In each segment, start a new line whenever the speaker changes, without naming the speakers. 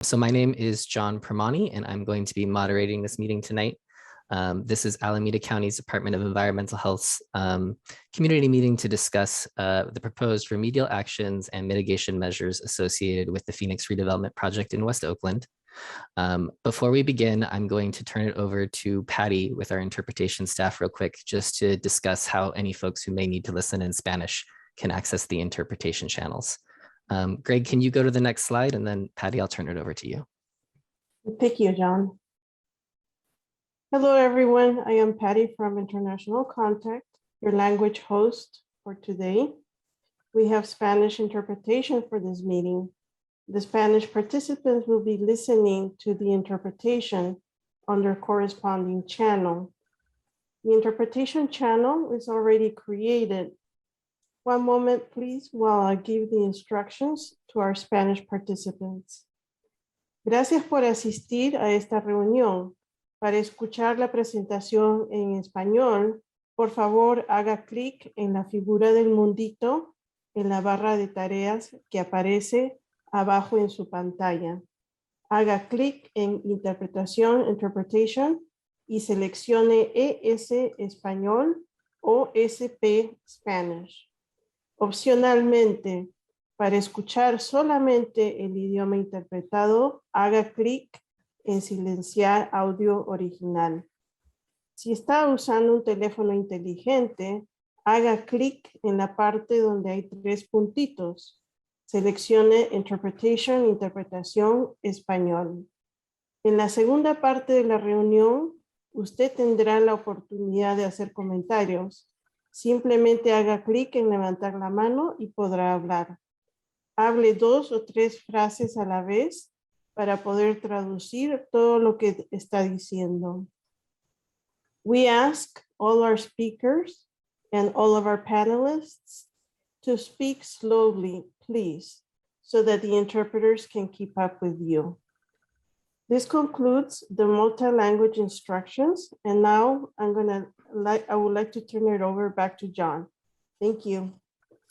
So my name is John Pramani, and I'm going to be moderating this meeting tonight. This is Alameda County's Department of Environmental Health's community meeting to discuss the proposed remedial actions and mitigation measures associated with the Phoenix redevelopment project in West Oakland. Before we begin, I'm going to turn it over to Patty with our interpretation staff real quick, just to discuss how any folks who may need to listen in Spanish can access the interpretation channels. Greg, can you go to the next slide? And then Patty, I'll turn it over to you.
Thank you, John. Hello, everyone. I am Patty from International Contact, your language host for today. We have Spanish interpretation for this meeting. The Spanish participants will be listening to the interpretation on their corresponding channel. The interpretation channel is already created. One moment, please, while I give the instructions to our Spanish participants. Gracias por asistir a esta reunión. Para escuchar la presentación en español, por favor, haga clic en la figura del mundito en la barra de tareas que aparece abajo en su pantalla. Haga clic en Interpretación, Interpretation, y seleccione ES Español o SP Spanish. Opcionalmente, para escuchar solamente el idioma interpretado, haga clic en silenciar audio original. Si está usando un teléfono inteligente, haga clic en la parte donde hay 3 puntitos. Seleccione Interpretation, Interpretación Español. En la segunda parte de la reunión, usted tendrá la oportunidad de hacer comentarios. Simplemente haga clic en levantar la mano y podrá hablar. Hable 2 o 3 frases a la vez para poder traducir todo lo que está diciendo. We ask all our speakers and all of our panelists to speak slowly, please, so that the interpreters can keep up with you. This concludes the multi-language instructions, and now I would like to turn it over back to John. Thank you.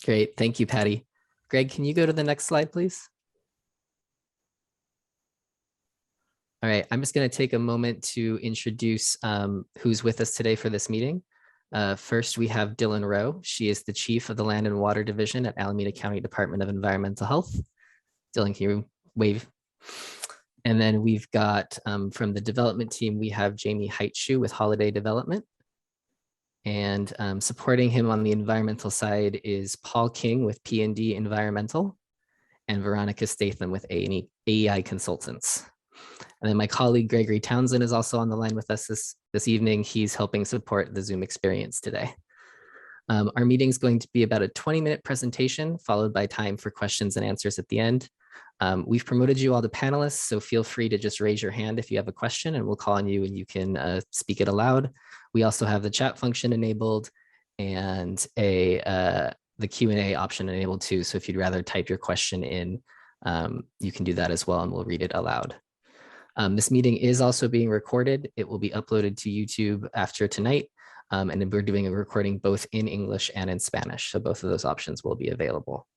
Great, thank you, Patty. Greg, can you go to the next slide, please? All right, I'm just going to take a moment to introduce who's with us today for this meeting. First, we have Dylan Rowe. She is the Chief of the Land and Water Division at Alameda County Department of Environmental Health. Dylan, can you wave? And then we've got from the development team, we have Jamie Heitschuh with Holiday Development. And supporting him on the environmental side is Paul King with P&D Environmental and Veronica Statham with AEI Consultants. And then my colleague Gregory Townsend is also on the line with us this evening. He's helping support the Zoom experience today. Our meeting is going to be about a 20-minute presentation followed by time for questions and answers at the end. We've promoted you all to panelists, so feel free to just raise your hand if you have a question and we'll call on you and you can speak it aloud. We also have the chat function enabled and the Q&A option enabled too. So if you'd rather type your question in, you can do that as well and we'll read it aloud. This meeting is also being recorded. It will be uploaded to YouTube after tonight. And we're doing a recording both in English and in Spanish. So both of those options will be available.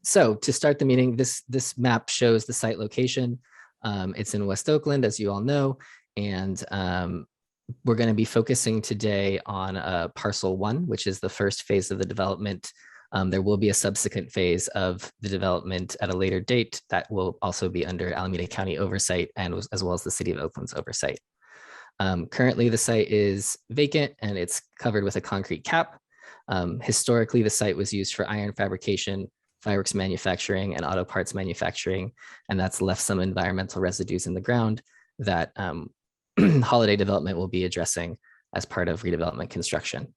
So to start the meeting, this map shows the site location. It's in West Oakland, as you all know, and we're going to be focusing today on parcel 1, which is the first phase of the development. There will be a subsequent phase of the development at a later date that will also be under Alameda County oversight and as well as the City of Oakland's oversight. Currently, the site is vacant and it's covered with a concrete cap. Historically, the site was used for iron fabrication, fireworks manufacturing, and auto parts manufacturing, and that's left some environmental residues in the ground that Holiday Development will be addressing as part of redevelopment construction.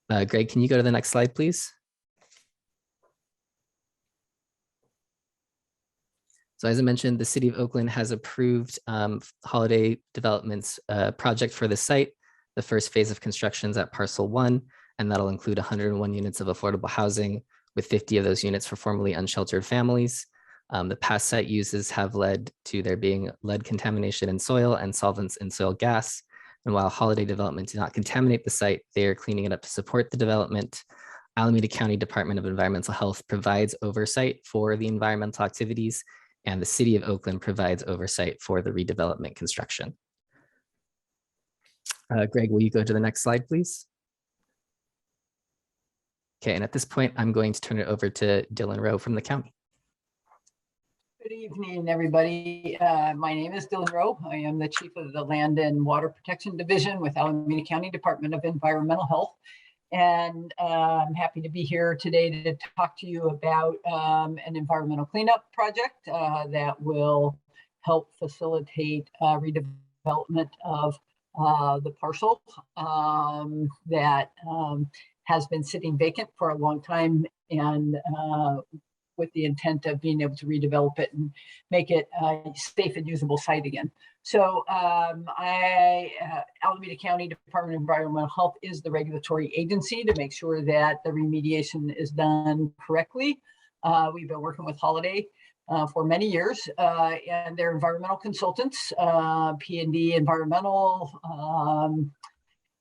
Greg, can you go to the next slide, please? So as I mentioned, the City of Oakland has approved Holiday Development's project for the site. The first phase of construction is at parcel 1, and that'll include 101 units of affordable housing, with 50 of those units for formerly unsheltered families. The past site uses have led to there being lead contamination in soil and solvents in soil gas. And while Holiday Development did not contaminate the site, they are cleaning it up to support the development. Alameda County Department of Environmental Health provides oversight for the environmental activities, and the City of Oakland provides oversight for the redevelopment construction. Greg, will you go to the next slide, please? Okay, and at this point, I'm going to turn it over to Dylan Rowe from the county.
Good evening, everybody. My name is Dylan Rowe. I am the Chief of the Land and Water Protection Division with Alameda County Department of Environmental Health. And I'm happy to be here today to talk to you about an environmental cleanup project that will help facilitate redevelopment of the parcel that has been sitting vacant for a long time, and with the intent of being able to redevelop it and make it a safe and usable site again. So Alameda County Department of Environmental Health is the regulatory agency to make sure that the remediation is done correctly. We've been working with Holiday for many years, and they're environmental consultants, P&D Environmental,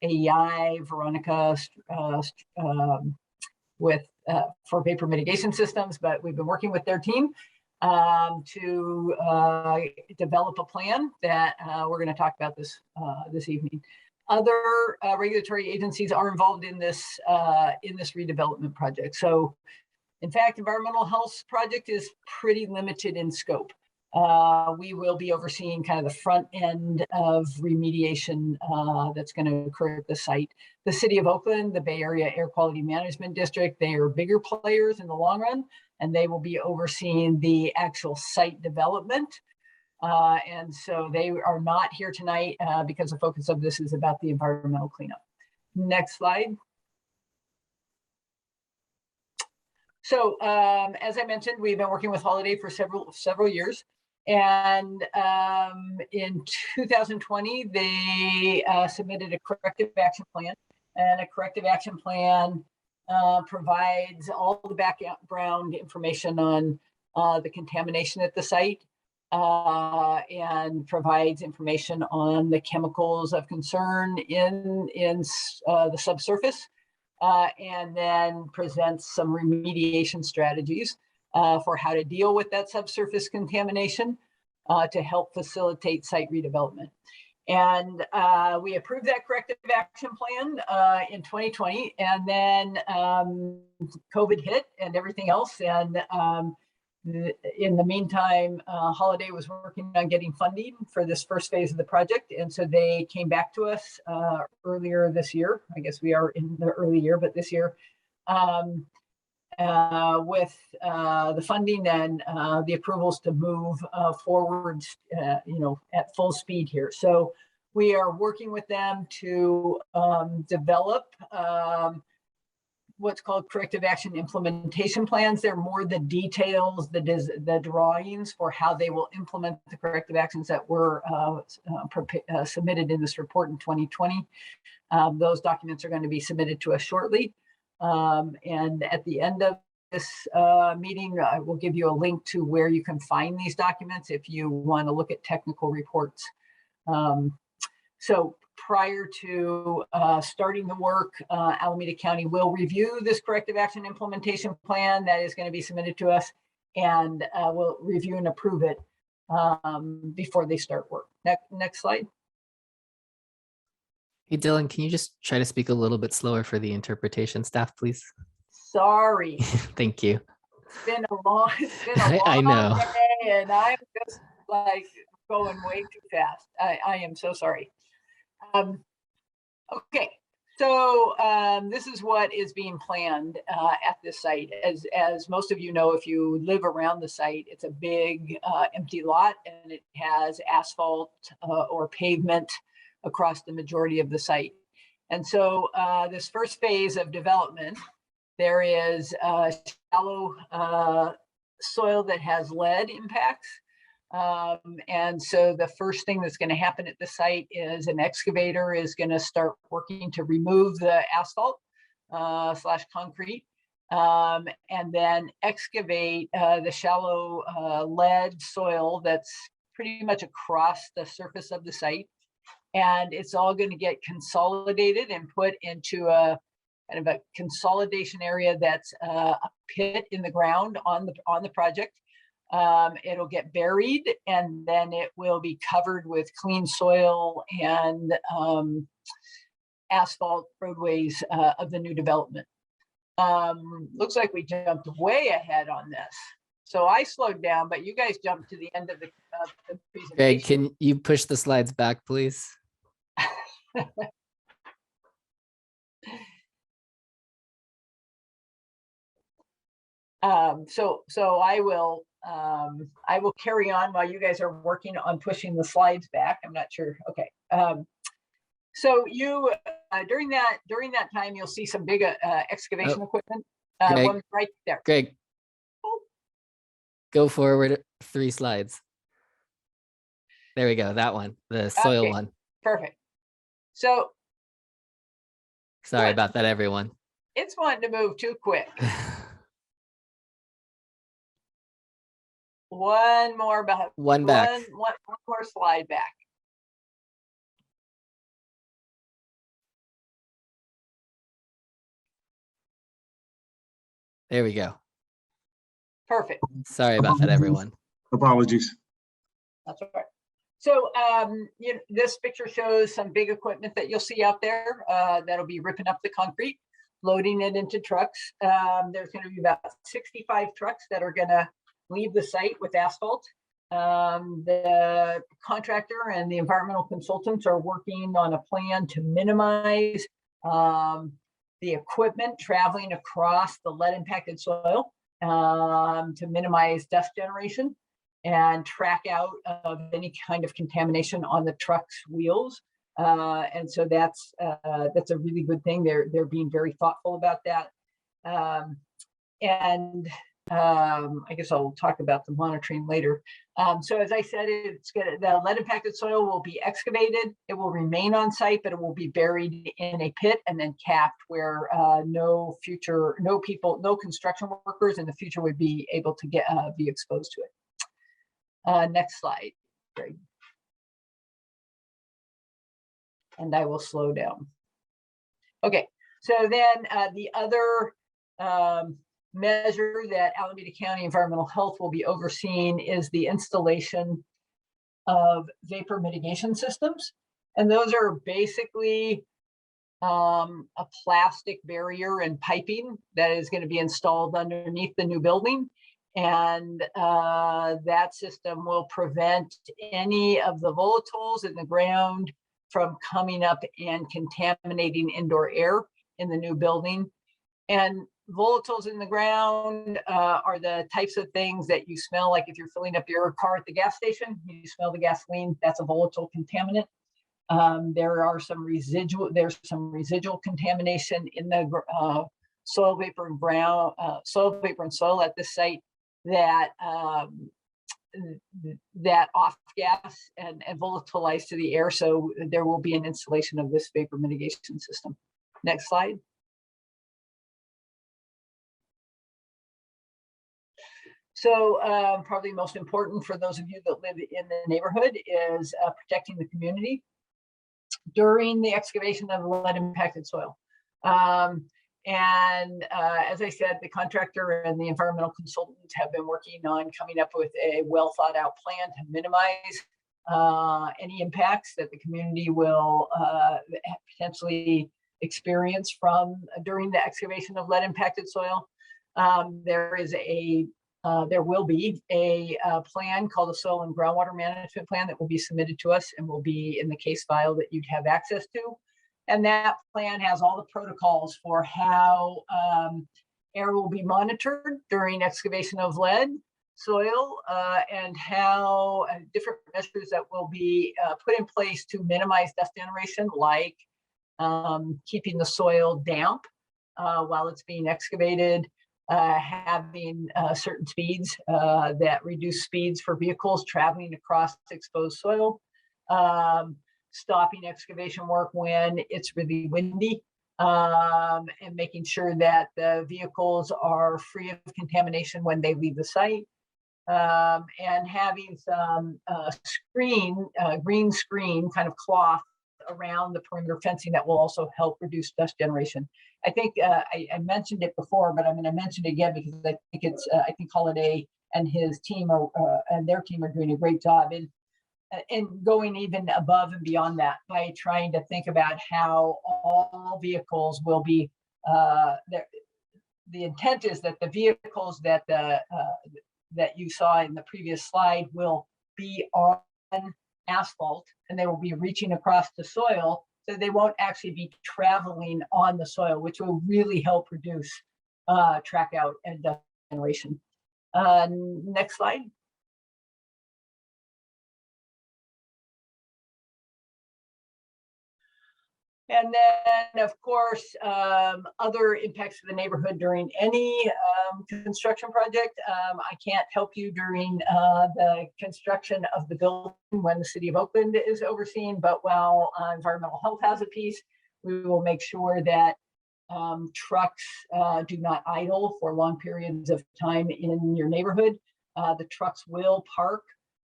AEI, Veronica, for vapor mitigation systems, but we've been working with their team to develop a plan that we're going to talk about this evening. Other regulatory agencies are involved in this redevelopment project. So, in fact, environmental health project is pretty limited in scope. We will be overseeing kind of the front end of remediation that's going to occur at the site. The City of Oakland, the Bay Area Air Quality Management District, they are bigger players in the long run, and they will be overseeing the actual site development. And so they are not here tonight because the focus of this is about the environmental cleanup. Next slide. So as I mentioned, we've been working with Holiday for several years. And in 2020, they submitted a corrective action plan, and a corrective action plan provides all the background information on the contamination at the site and provides information on the chemicals of concern in the subsurface, and then presents some remediation strategies for how to deal with that subsurface contamination to help facilitate site redevelopment. And we approved that corrective action plan in 2020, and then COVID hit and everything else. And in the meantime, Holiday was working on getting funding for this first phase of the project. And so they came back to us earlier this year. I guess we are in the early year, but this year, with the funding and the approvals to move forward, at full speed here. So we are working with them to develop what's called corrective action implementation plans. They're more the details, the drawings for how they will implement the corrective actions that were submitted in this report in 2020. Those documents are going to be submitted to us shortly. And at the end of this meeting, I will give you a link to where you can find these documents if you want to look at technical reports. So prior to starting the work, Alameda County will review this corrective action implementation plan that is going to be submitted to us, and we'll review and approve it before they start work. Next slide.
Hey, Dylan, can you just try to speak a little bit slower for the interpretation staff, please?
Sorry.
Thank you.
It's been a long
I know.
day, and I'm just like going way too fast. I am so sorry. Okay, so this is what is being planned at this site. As most of you know, if you live around the site, it's a big empty lot, and it has asphalt or pavement across the majority of the site. And so this first phase of development, there is shallow soil that has lead impacts. And so the first thing that's going to happen at the site is an excavator is going to start working to remove the asphalt / concrete, and then excavate the shallow lead soil that's pretty much across the surface of the site. And it's all going to get consolidated and put into a kind of a consolidation area that's a pit in the ground on the project. It'll get buried and then it will be covered with clean soil and asphalt roadways of the new development. Looks like we jumped way ahead on this. So I slowed down, but you guys jumped to the end of the presentation.
Greg, can you push the slides back, please?
So I will carry on while you guys are working on pushing the slides back. I'm not sure. Okay. So you during that time you'll see some big excavation equipment. One right there.
Greg, go forward 3 slides. There we go. That one, the soil one.
Perfect. So
sorry about that, everyone.
It's wanting to move too quick. One more back. One more slide back.
There we go.
Perfect.
Sorry about that, everyone.
Apologies.
That's all right. So this picture shows some big equipment that you'll see out there that'll be ripping up the concrete, loading it into trucks. There's going to be about 65 trucks that are going to leave the site with asphalt. The contractor and the environmental consultants are working on a plan to minimize the equipment traveling across the lead impacted soil to minimize dust generation and track out of any kind of contamination on the truck's wheels. And so that's a really good thing. They're being very thoughtful about that. I guess I'll talk about the monitoring later. So as I said, the lead impacted soil will be excavated. It will remain on site, but it will be buried in a pit and then capped where no construction workers in the future would be able to be exposed to it. Next slide, Greg. And I will slow down. Okay, so then the other measure that Alameda County Environmental Health will be overseeing is the installation of vapor mitigation systems. And those are basically a plastic barrier and piping that is going to be installed underneath the new building. And that system will prevent any of the volatiles in the ground from coming up and contaminating indoor air in the new building. And volatiles in the ground are the types of things that you smell, like if you're filling up your car at the gas station, you smell the gasoline, that's a volatile contaminant. There's some residual contamination in the soil vapor and soil at this site that off gas and volatilize to the air. So there will be an installation of this vapor mitigation system. Next slide. So probably most important for those of you that live in the neighborhood is protecting the community during the excavation of lead impacted soil. As I said, the contractor and the environmental consultants have been working on coming up with a well thought out plan to minimize any impacts that the community will potentially experience during the excavation of lead impacted soil. There will be a plan called the Soil and Groundwater Management Plan that will be submitted to us and will be in the case file that you'd have access to. And that plan has all the protocols for how air will be monitored during excavation of lead soil and how different measures that will be put in place to minimize dust generation, like keeping the soil damp while it's being excavated, having certain speeds that reduce speeds for vehicles traveling across exposed soil, stopping excavation work when it's really windy, and making sure that the vehicles are free of contamination when they leave the site, and having some green screen kind of cloth around the perimeter fencing that will also help reduce dust generation. I think I mentioned it before, but I'm going to mention it again because I think it's I think Holiday and his team and their team are doing a great job in going even above and beyond that by trying to think about how all vehicles will be. The intent is that the vehicles that that you saw in the previous slide will be on asphalt, and they will be reaching across the soil, so they won't actually be traveling on the soil, which will really help reduce track out and dust generation. Next slide. And then, of course, other impacts to the neighborhood during any construction project. I can't help you during the construction of the building when the city of Oakland is overseeing, but while environmental health has a piece, we will make sure that trucks do not idle for long periods of time in your neighborhood. The trucks will park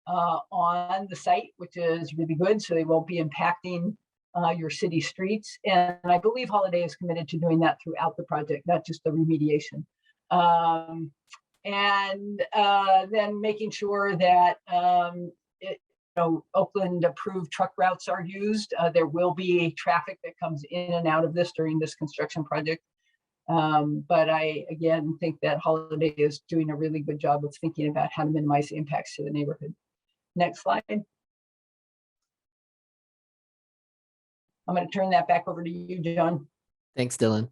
on the site, which is really good, so they won't be impacting your city streets. And I believe Holiday is committed to doing that throughout the project, not just the remediation. Then making sure that Oakland approved truck routes are used. There will be traffic that comes in and out of this during this construction project. But I, again, think that Holiday is doing a really good job of thinking about how to minimize the impacts to the neighborhood. Next slide. I'm going to turn that back over to you, John.
Thanks, Dylan.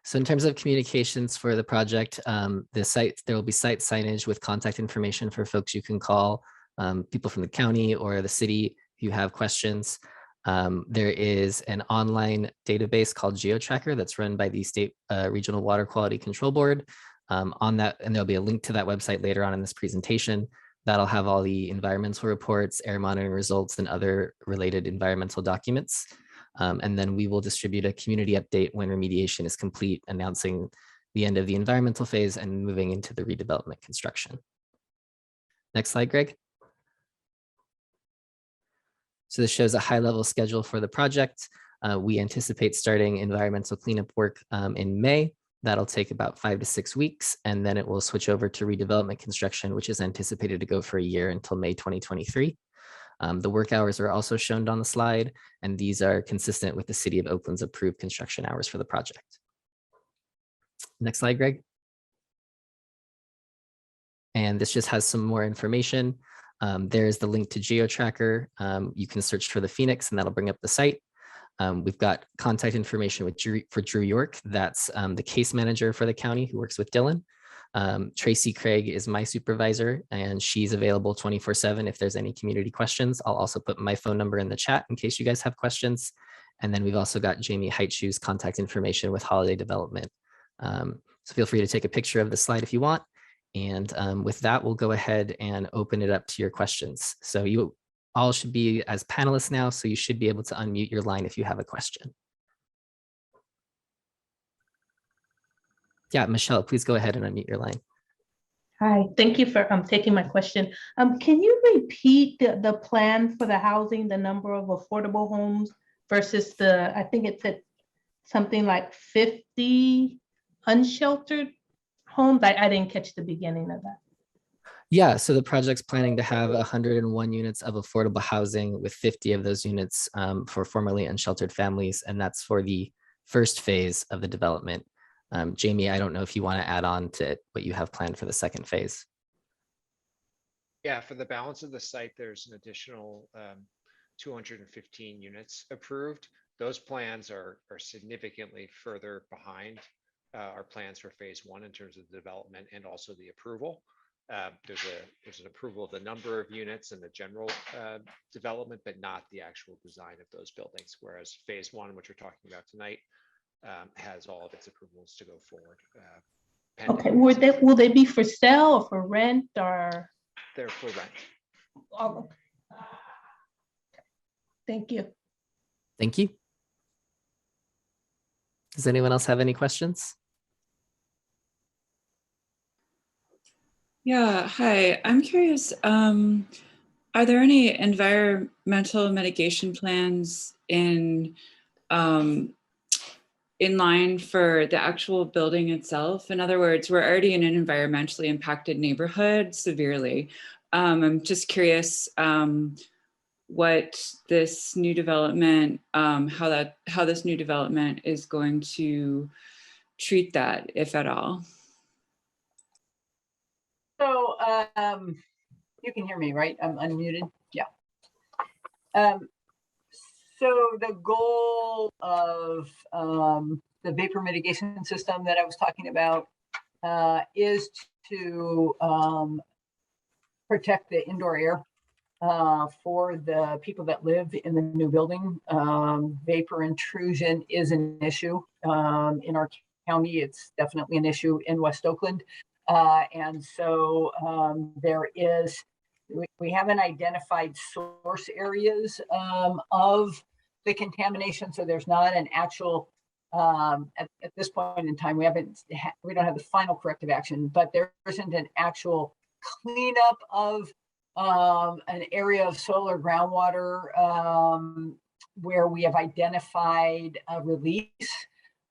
So in terms of communications for the project, there will be site signage with contact information for folks you can call, people from the county or the city if you have questions. There is an online database called GeoTracker that's run by the State Regional Water Quality Control Board. On that, and there'll be a link to that website later on in this presentation. That'll have all the environmental reports, air monitoring results, and other related environmental documents. And then we will distribute a community update when remediation is complete, announcing the end of the environmental phase and moving into the redevelopment construction. Next slide, Greg. So this shows a high-level schedule for the project. We anticipate starting environmental cleanup work in May. That'll take about 5 to 6 weeks, and then it will switch over to redevelopment construction, which is anticipated to go for a year until May 2023. The work hours are also shown on the slide, and these are consistent with the City of Oakland's approved construction hours for the project. Next slide, Greg. And this just has some more information. There's the link to GeoTracker. You can search for the Phoenix, and that'll bring up the site. We've got contact information for Drew York. That's the case manager for the county who works with Dylan. Tracy Craig is my supervisor, and she's available 24/7 if there's any community questions. I'll also put my phone number in the chat in case you guys have questions. And then we've also got Jamie Heitschuh's contact information with Holiday Development. So feel free to take a picture of the slide if you want. And with that, we'll go ahead and open it up to your questions. So you all should be as panelists now, so you should be able to unmute your line if you have a question. Yeah, Michelle, please go ahead and unmute your line.
Hi, thank you for taking my question. Can you repeat the plan for the housing, the number of affordable homes versus I think it said something like 50 unsheltered homes? I didn't catch the beginning of that.
Yeah, so the project's planning to have 101 units of affordable housing with 50 of those units for formerly unsheltered families, and that's for the first phase of the development. Jamie, I don't know if you want to add on to what you have planned for the second phase.
Yeah, for the balance of the site, there's an additional 215 units approved. Those plans are significantly further behind our plans for phase one in terms of the development and also the approval. There's an approval of the number of units and the general development, but not the actual design of those buildings. Whereas phase one, which we're talking about tonight, has all of its approvals to go forward.
Okay, will they be for sale or for rent or?
They're for rent.
Oh, thank you.
Thank you. Does anyone else have any questions?
Yeah, hi. I'm curious, are there any environmental mitigation plans in in line for the actual building itself? In other words, we're already in an environmentally impacted neighborhood severely. I'm just curious what this new development, how this new development is going to treat that, if at all.
So you can hear me, right? I'm unmuted. Yeah. So the goal of the vapor mitigation system that I was talking about is to protect the indoor air for the people that live in the new building. Vapor intrusion is an issue in our county. It's definitely an issue in West Oakland. And so we haven't identified source areas of the contamination. So there's not an actual, at this point in time, we don't have the final corrective action, but there isn't an actual cleanup of an area of soil or groundwater where we have identified a release.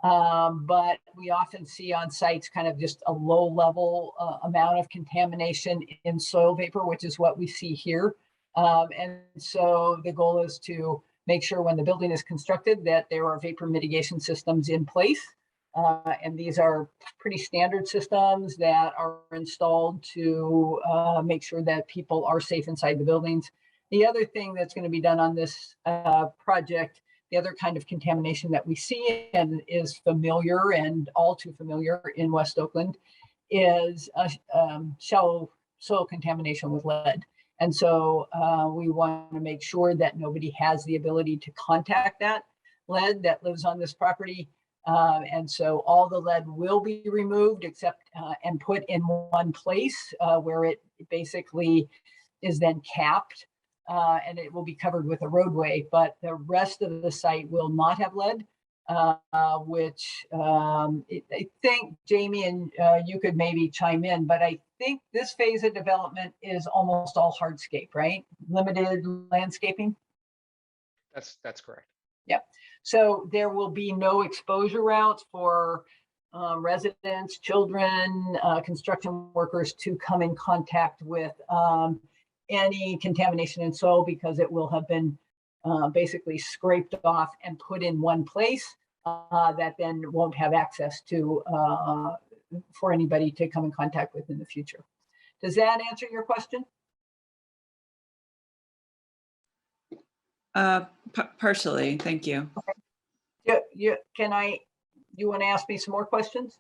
But we often see on sites kind of just a low level amount of contamination in soil vapor, which is what we see here. And so the goal is to make sure when the building is constructed that there are vapor mitigation systems in place. And these are pretty standard systems that are installed to make sure that people are safe inside the buildings. The other thing that's going to be done on this project, the other kind of contamination that we see and is familiar and all too familiar in West Oakland, is shallow soil contamination with lead. And so we want to make sure that nobody has the ability to contact that lead that lives on this property. And so all the lead will be removed except and put in one place where it basically is then capped. And it will be covered with a roadway, but the rest of the site will not have lead, which I think, Jamie, and you could maybe chime in, but I think this phase of development is almost all hardscape, right? Limited landscaping.
That's correct.
Yep. So there will be no exposure routes for residents, children, construction workers to come in contact with any contamination in soil, because it will have been basically scraped off and put in one place that then won't have access to for anybody to come in contact with in the future. Does that answer your question?
Partially, thank you.
Okay. You want to ask me some more questions?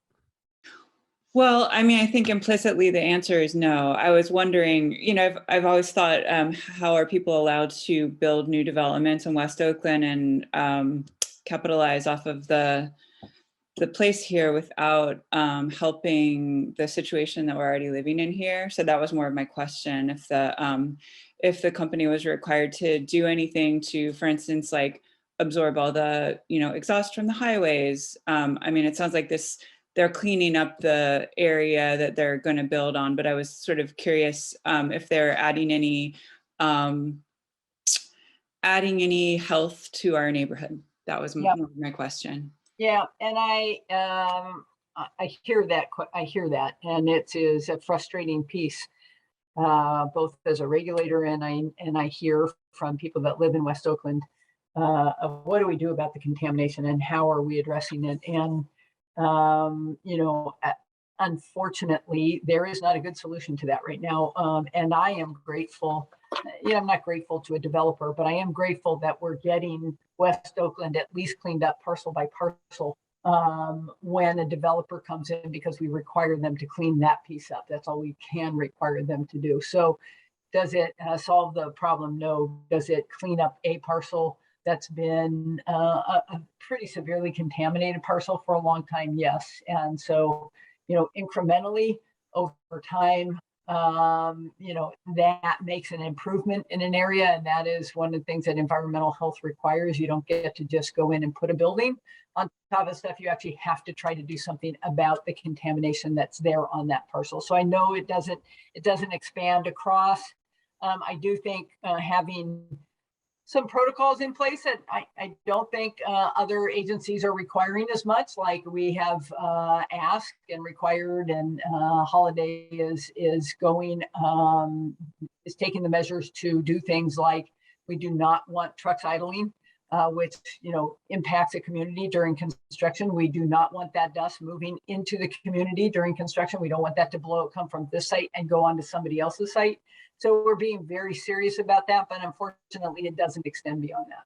Well, I mean, I think implicitly the answer is no. I was wondering, you know, I've always thought, how are people allowed to build new developments in West Oakland and capitalize off of the place here without helping the situation that we're already living in here? So that was more of my question. If the company was required to do anything to, for instance, like absorb all the, you know, exhaust from the highways. I mean, it sounds like they're cleaning up the area that they're going to build on, but I was sort of curious if they're adding any health to our neighborhood. That was my question.
Yeah, and I hear that. I hear that, and it is a frustrating piece, both as a regulator and I hear from people that live in West Oakland of what do we do about the contamination and how are we addressing it? And you know, unfortunately, there is not a good solution to that right now. And I am grateful. You know, I'm not grateful to a developer, but I am grateful that we're getting West Oakland at least cleaned up parcel by parcel when a developer comes in, because we require them to clean that piece up. That's all we can require them to do. So does it solve the problem? No. Does it clean up a parcel that's been a pretty severely contaminated parcel for a long time? Yes. And so, you know, incrementally over time, you know, that makes an improvement in an area. And that is one of the things that environmental health requires. You don't get to just go in and put a building on top of stuff. You actually have to try to do something about the contamination that's there on that parcel. So I know it doesn't expand across. I do think having some protocols in place that I don't think other agencies are requiring as much, like we have asked and required, and Holiday is going, is taking the measures to do things like we do not want trucks idling, which, you know, impacts a community during construction. We do not want that dust moving into the community during construction. We don't want that to come from this site and go on to somebody else's site. So we're being very serious about that, but unfortunately it doesn't extend beyond that.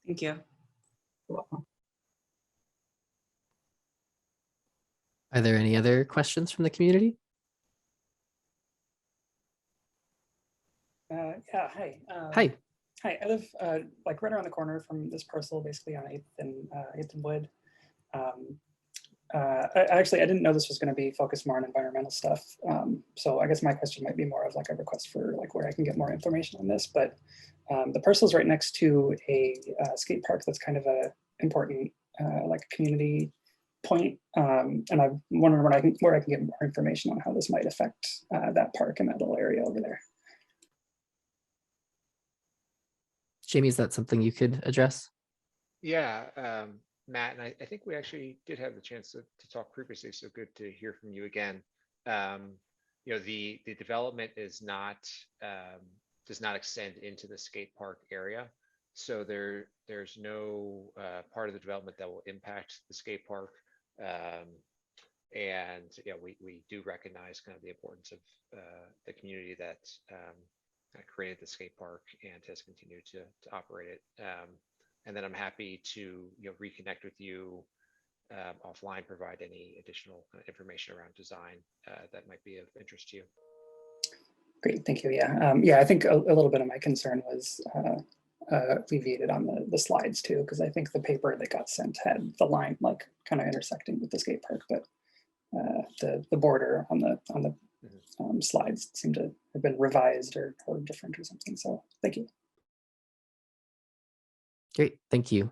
Thank you.
You're welcome.
Are there any other questions from the community?
Yeah, hi.
Hi.
Hi, I live like right around the corner from this parcel, basically on 8th and Wood. I didn't know this was going to be focused more on environmental stuff. So I guess my question might be more of like a request for like where I can get more information on this. But the parcel is right next to a skate park that's kind of a important like community point. And I'm wondering where I can get more information on how this might affect that park and that little area over there.
Jamie, is that something you could address?
Yeah, Matt, and I think we actually did have the chance to talk previously, so good to hear from you again. You know, the development is not does not extend into the skate park area, so there's no part of the development that will impact the skate park. And yeah, we do recognize kind of the importance of the community that created the skate park and has continued to operate it. And then I'm happy to reconnect with you offline, provide any additional information around design that might be of interest to you.
Great, thank you. Yeah, yeah. I think a little bit of my concern was alleviated on the slides too, because I think the paper that got sent had the line like kind of intersecting with the skate park, but the border on the slides seemed to have been revised or different or something. So thank you.
Great, thank you.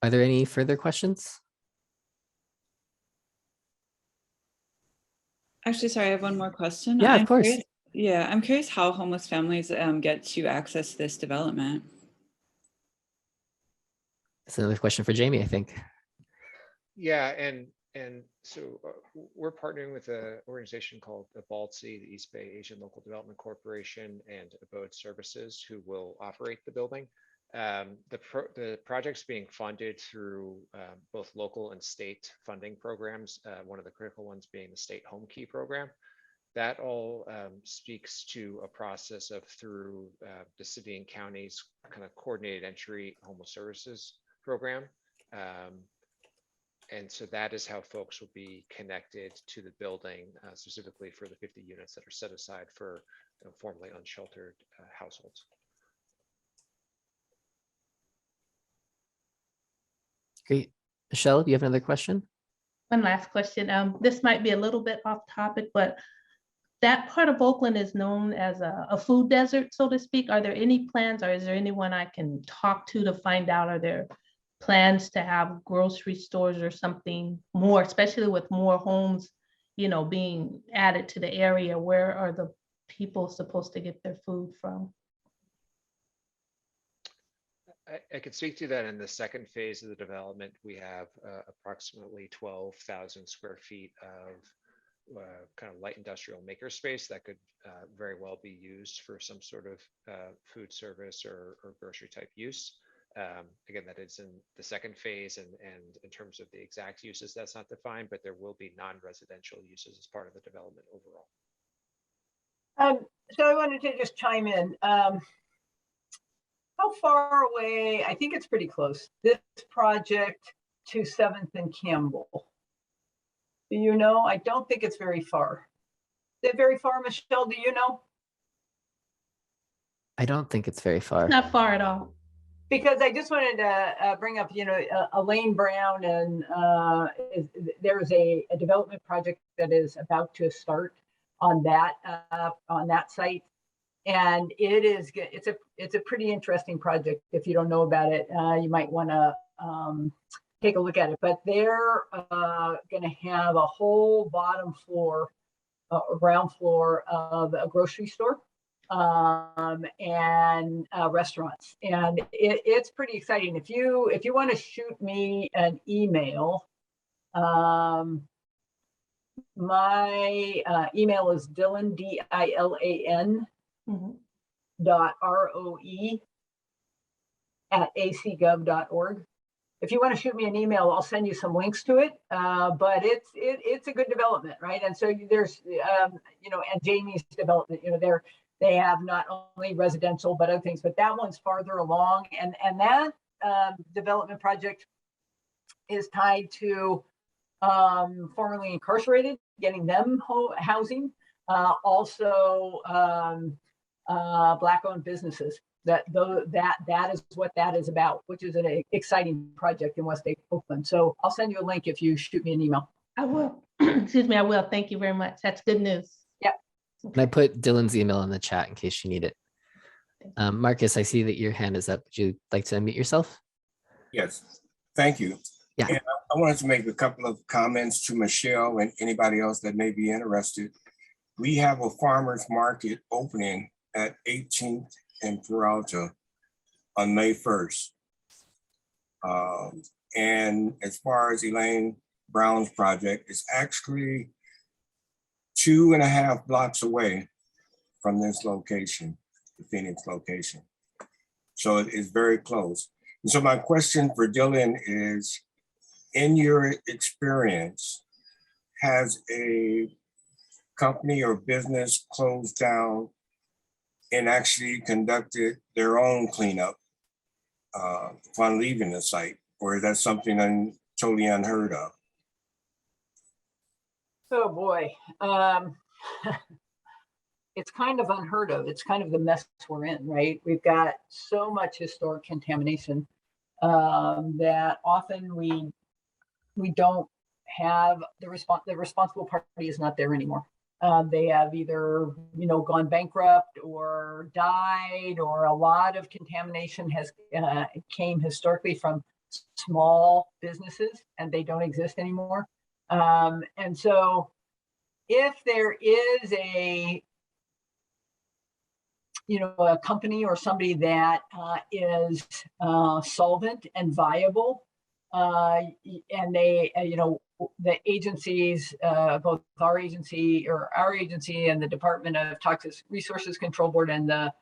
Are there any further questions?
Actually, sorry, I have one more question.
Yeah, of course.
I'm curious how homeless families get to access this development.
That's another question for Jamie, I think.
Yeah, and so we're partnering with an organization called the BALTC, the East Bay Asian Local Development Corporation, and Abode Services, who will operate the building. The project's being funded through both local and state funding programs, one of the critical ones being the State Home Key program. That all speaks to a process of through the city and county's kind of coordinated entry homeless services program. And so that is how folks will be connected to the building, specifically for the 50 units that are set aside for formerly unsheltered households.
Great. Michelle, do you have another question?
One last question. This might be a little bit off topic, but that part of Oakland is known as a food desert, so to speak. Are there any plans, or is there anyone I can talk to find out, are there plans to have grocery stores or something more, especially with more homes, being added to the area? Where are the people supposed to get their food from?
I could speak to that. In the second phase of the development, we have approximately 12,000 square feet of kind of light industrial makerspace that could very well be used for some sort of food service or grocery type use. Again, that is in the second phase, and in terms of the exact uses, that's not defined, but there will be non-residential uses as part of the development overall.
So I wanted to just chime in. How far away, I think it's pretty close, this project to 7th and Campbell? Do you know? I don't think it's very far. Is it very far, Michelle? Do you know?
I don't think it's very far.
Not far at all.
Because I just wanted to bring up, Elaine Brown, and there's a development project that is about to start on that site. And it's a pretty interesting project. If you don't know about it, you might want to take a look at it. But they're going to have a whole bottom floor, ground floor of a grocery store. and restaurants. And it's pretty exciting. If you want to shoot me an email, my email is Dylan, DILAN
Mhm.
.roe@acgov.org. If you want to shoot me an email, I'll send you some links to it. But it's a good development, right? And so there's and Jamie's development, they have not only residential but other things, but that one's farther along, and that development project is tied to formerly incarcerated, getting them housing, also Black-owned businesses. That is what that is about, which is an exciting project in West Oakland. So I'll send you a link if you shoot me an email.
I will. Excuse me, I will. Thank you very much. That's good news.
Yep.
And I put Dylan's email in the chat in case you need it. Marcus, I see that your hand is up. Would you like to unmute yourself?
Yes, thank you.
Yeah.
And I wanted to make a couple of comments to Michelle and anybody else that may be interested. We have a farmer's market opening at 18th and Peralta on May 1st. And as far as Elaine Brown's project, it's actually 2.5 blocks away from this location, the Phoenix location. So it is very close. And so my question for Dylan is, in your experience, has a company or business closed down and actually conducted their own cleanup upon leaving the site? Or is that something totally unheard of?
Oh boy. It's kind of unheard of. It's kind of the mess we're in, right? We've got so much historic contamination that often we don't have the responsible party is not there anymore. They have either gone bankrupt or died, or a lot of contamination has came historically from small businesses and they don't exist anymore. And so if there is a company or somebody that is solvent and viable, and they, the agencies, both our agency and the Department of Toxic Resources Control Board and the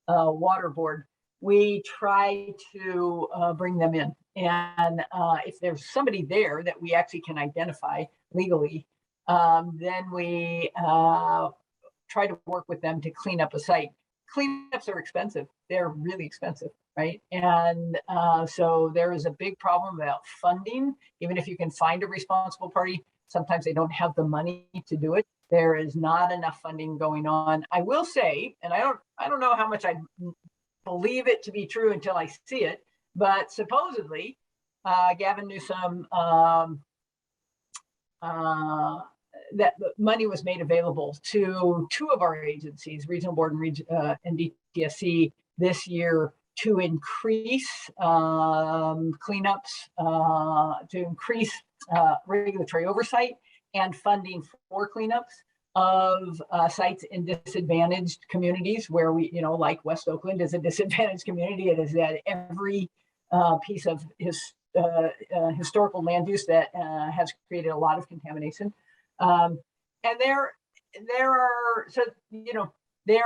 Water Board, we try to bring them in. And if there's somebody there that we actually can identify legally, then we try to work with them to clean up a site. Cleanups are expensive. They're really expensive, right? And so there is a big problem about funding. Even if you can find a responsible party, sometimes they don't have the money to do it. There is not enough funding going on. I will say, and I don't know how much I believe it to be true until I see it, but supposedly Gavin Newsom, that money was made available to 2 of our agencies, Regional Board and DTSC, this year to increase cleanups, to increase regulatory oversight and funding for cleanups of sites in disadvantaged communities where we, like West Oakland is a disadvantaged community. It is that every piece of historical land use that has created a lot of contamination. And there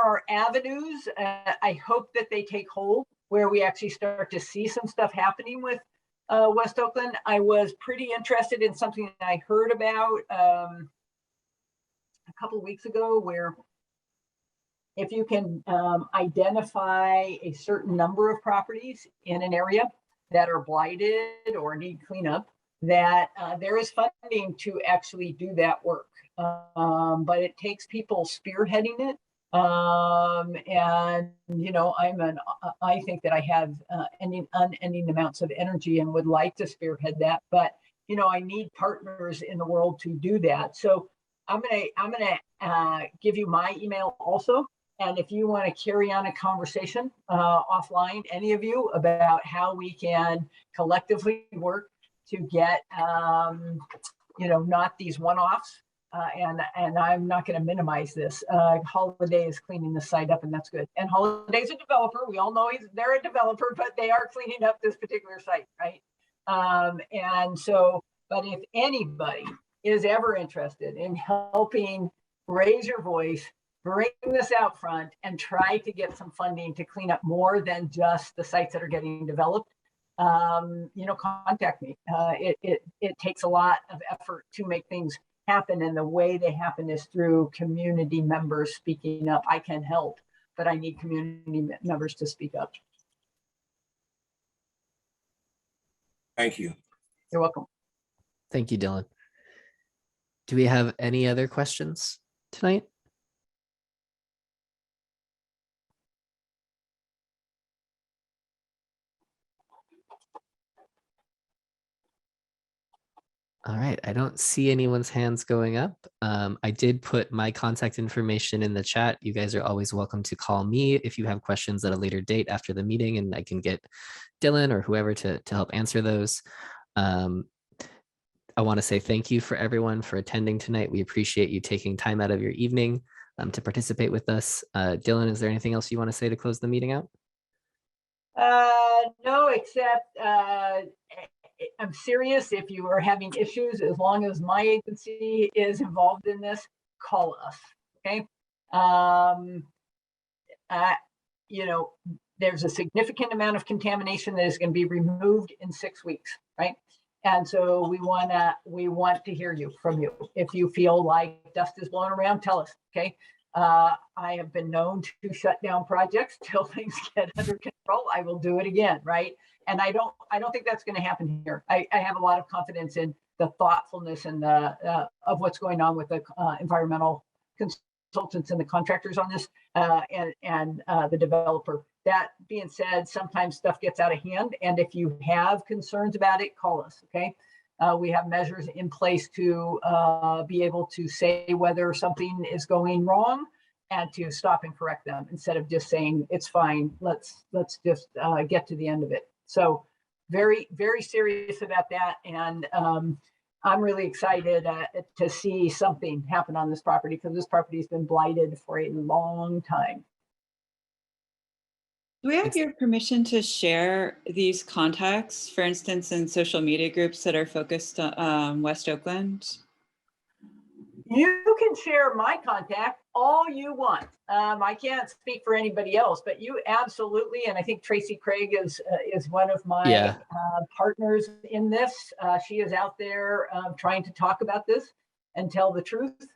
are avenues. I hope that they take hold where we actually start to see some stuff happening with West Oakland. I was pretty interested in something that I heard about a couple of weeks ago, where if you can identify a certain number of properties in an area that are blighted or need cleanup, that there is funding to actually do that work. But it takes people spearheading it. And, I think that I have unending amounts of energy and would like to spearhead that, but, I need partners in the world to do that. So I'm gonna give you my email also. And if you want to carry on a conversation offline, any of you, about how we can collectively work to get, not these one-offs, and I'm not going to minimize this. Holiday is cleaning the site up, and that's good. And Holiday's a developer. We all know they're a developer, but they are cleaning up this particular site, right? And so, but if anybody is ever interested in helping raise your voice, bring this out front, and try to get some funding to clean up more than just the sites that are getting developed, contact me. It takes a lot of effort to make things happen, and the way they happen is through community members speaking up. I can help, but I need community members to speak up.
Thank you.
You're welcome.
Thank you, Dylan. Do we have any other questions tonight? All right, I don't see anyone's hands going up. I did put my contact information in the chat. You guys are always welcome to call me if you have questions at a later date after the meeting, and I can get Dylan or whoever to help answer those. I want to say thank you for everyone for attending tonight. We appreciate you taking time out of your evening to participate with us. Dylan, is there anything else you want to say to close the meeting out?
No, except I'm serious. If you are having issues, as long as my agency is involved in this, call us. Okay. There's a significant amount of contamination that is going to be removed in 6 weeks, right? And so we want to hear from you. If you feel like dust is blowing around, tell us. Okay. I have been known to shut down projects till things get under control. I will do it again, right? And I don't think that's going to happen here. I have a lot of confidence in the thoughtfulness and of what's going on with the environmental consultants and the contractors on this, and the developer. That being said, sometimes stuff gets out of hand, and if you have concerns about it, call us. Okay. We have measures in place to be able to say whether something is going wrong and to stop and correct them instead of just saying it's fine. Let's just get to the end of it. So very, very serious about that. And I'm really excited to see something happen on this property, because this property has been blighted for a long time.
Do we have your permission to share these contacts, for instance, in social media groups that are focused on West Oakland?
You can share my contact all you want. I can't speak for anybody else, but you absolutely, and I think Tracy Craig is one of my partners in this. She is out there trying to talk about this and tell the truth.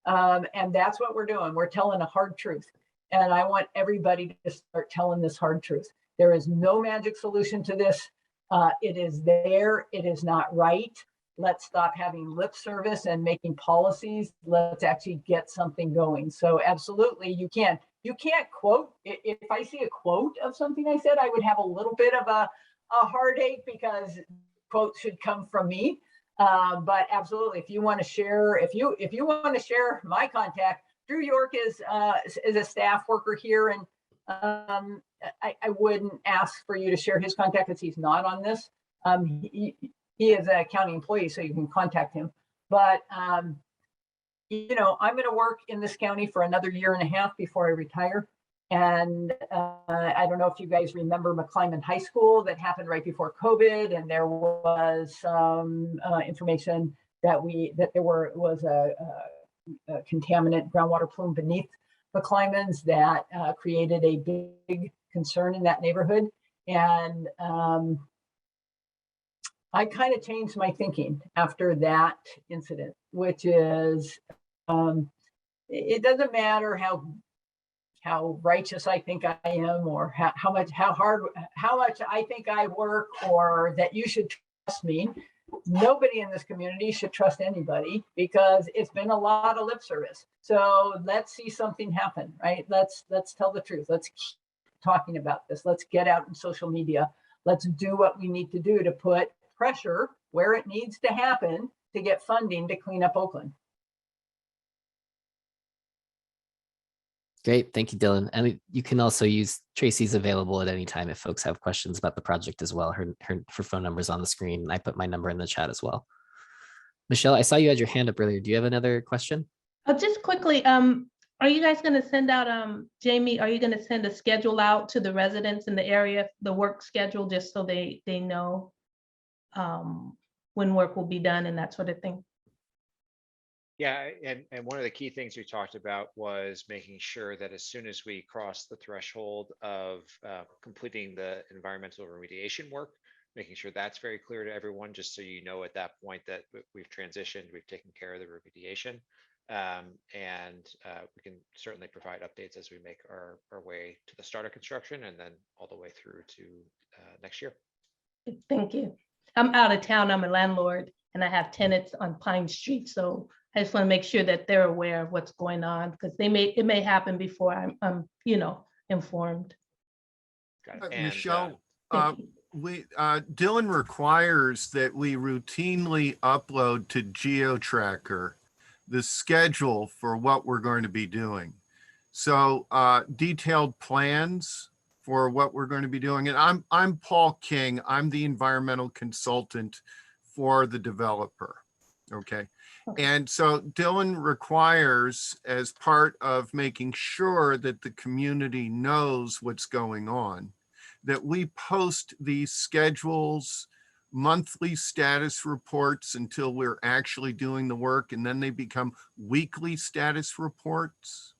And that's what we're doing. We're telling a hard truth. And I want everybody to start telling this hard truth. There is no magic solution to this. It is there. It is not right. Let's stop having lip service and making policies. Let's actually get something going. So absolutely, you can't quote. If I see a quote of something I said, I would have a little bit of a heartache, because quotes should come from me. But absolutely, if you want to share, if you want to share my contact, Drew York is a staff worker here, and I wouldn't ask for you to share his contact because he's not on this. He is a county employee, so you can contact him. But I'm going to work in this county for another 1.5 years before I retire. And I don't know if you guys remember McClyman High School that happened right before COVID, and there was some information that there was a contaminant groundwater plume beneath McClyman's that created a big concern in that neighborhood. And I kind of changed my thinking after that incident, which is it doesn't matter how righteous I think I am, or how much I think I work, or that you should trust me. Nobody in this community should trust anybody, because it's been a lot of lip service. So let's see something happen, right? Let's tell the truth. Let's keep talking about this. Let's get out in social media. Let's do what we need to do to put pressure where it needs to happen to get funding to clean up Oakland.
Great. Thank you, Dylan. And you can also use Tracy's available at any time if folks have questions about the project as well. Her phone number is on the screen. And I put my number in the chat as well. Michelle, I saw you had your hand up earlier. Do you have another question?
Just quickly, are you guys gonna send out, Jamie, are you gonna send a schedule out to the residents in the area, the work schedule, just so they know when work will be done and that sort of thing?
Yeah, and one of the key things we talked about was making sure that as soon as we cross the threshold of completing the environmental remediation work, making sure that's very clear to everyone, just so you know at that point that we've transitioned, we've taken care of the remediation. We can certainly provide updates as we make our way to the start of construction and then all the way through to next year.
Thank you. I'm out of town. I'm a landlord and I have tenants on Pine Street. So I just want to make sure that they're aware of what's going on because it may happen before I'm informed.
Got it.
Michelle,
Thank you.
Dylan requires that we routinely upload to GeoTracker the schedule for what we're going to be doing. So detailed plans for what we're going to be doing. And I'm Paul King. I'm the environmental consultant for the developer. Okay. And so Dylan requires, as part of making sure that the community knows what's going on, that we post these schedules, monthly status reports until we're actually doing the work, and then they become weekly status reports,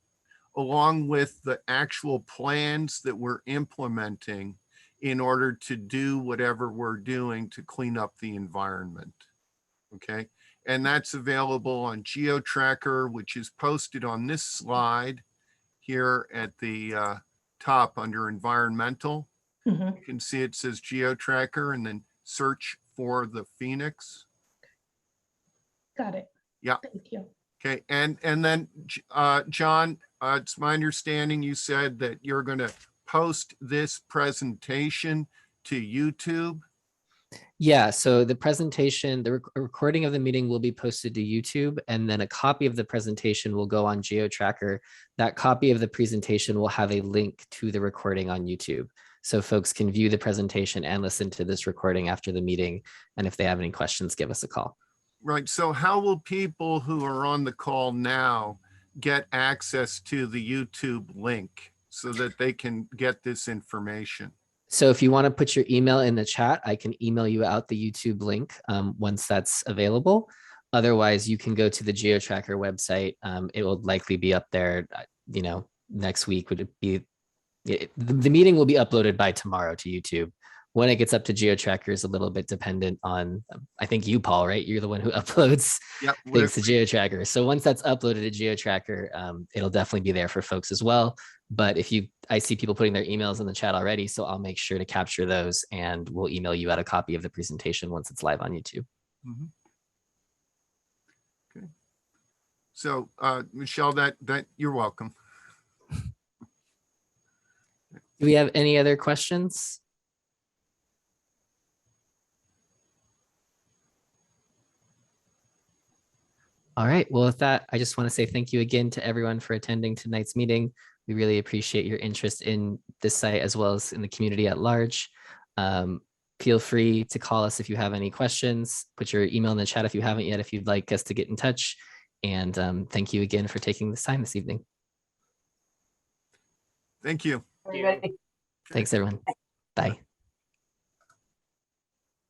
along with the actual plans that we're implementing in order to do whatever we're doing to clean up the environment. Okay. And that's available on GeoTracker, which is posted on this slide here at the top under environmental.
Mhm.
You can see it says GeoTracker and then search for the Phoenix.
Got it.
Yeah.
Thank you.
Okay. And then John, it's my understanding you said that you're going to post this presentation to YouTube.
Yeah, so the presentation, the recording of the meeting will be posted to YouTube, and then a copy of the presentation will go on GeoTracker. That copy of the presentation will have a link to the recording on YouTube. So folks can view the presentation and listen to this recording after the meeting. And if they have any questions, give us a call.
Right. So how will people who are on the call now get access to the YouTube link so that they can get this information?
So if you want to put your email in the chat, I can email you out the YouTube link once that's available. Otherwise, you can go to the GeoTracker website. It will likely be up there, next week. Would it be? The meeting will be uploaded by tomorrow to YouTube. When it gets up to GeoTracker is a little bit dependent on, I think you, Paul, right? You're the one who uploads things to GeoTracker. So once that's uploaded to GeoTracker, it'll definitely be there for folks as well. But I see people putting their emails in the chat already, so I'll make sure to capture those and we'll email you out a copy of the presentation once it's live on YouTube.
Mm-hmm. Okay. So Michelle, that you're welcome.
Do we have any other questions? All right, well, with that, I just want to say thank you again to everyone for attending tonight's meeting. We really appreciate your interest in this site as well as in the community at large. Feel free to call us if you have any questions. Put your email in the chat if you haven't yet, if you'd like us to get in touch. And thank you again for taking this time this evening.
Thank you.
Everybody.
Thanks, everyone. Bye.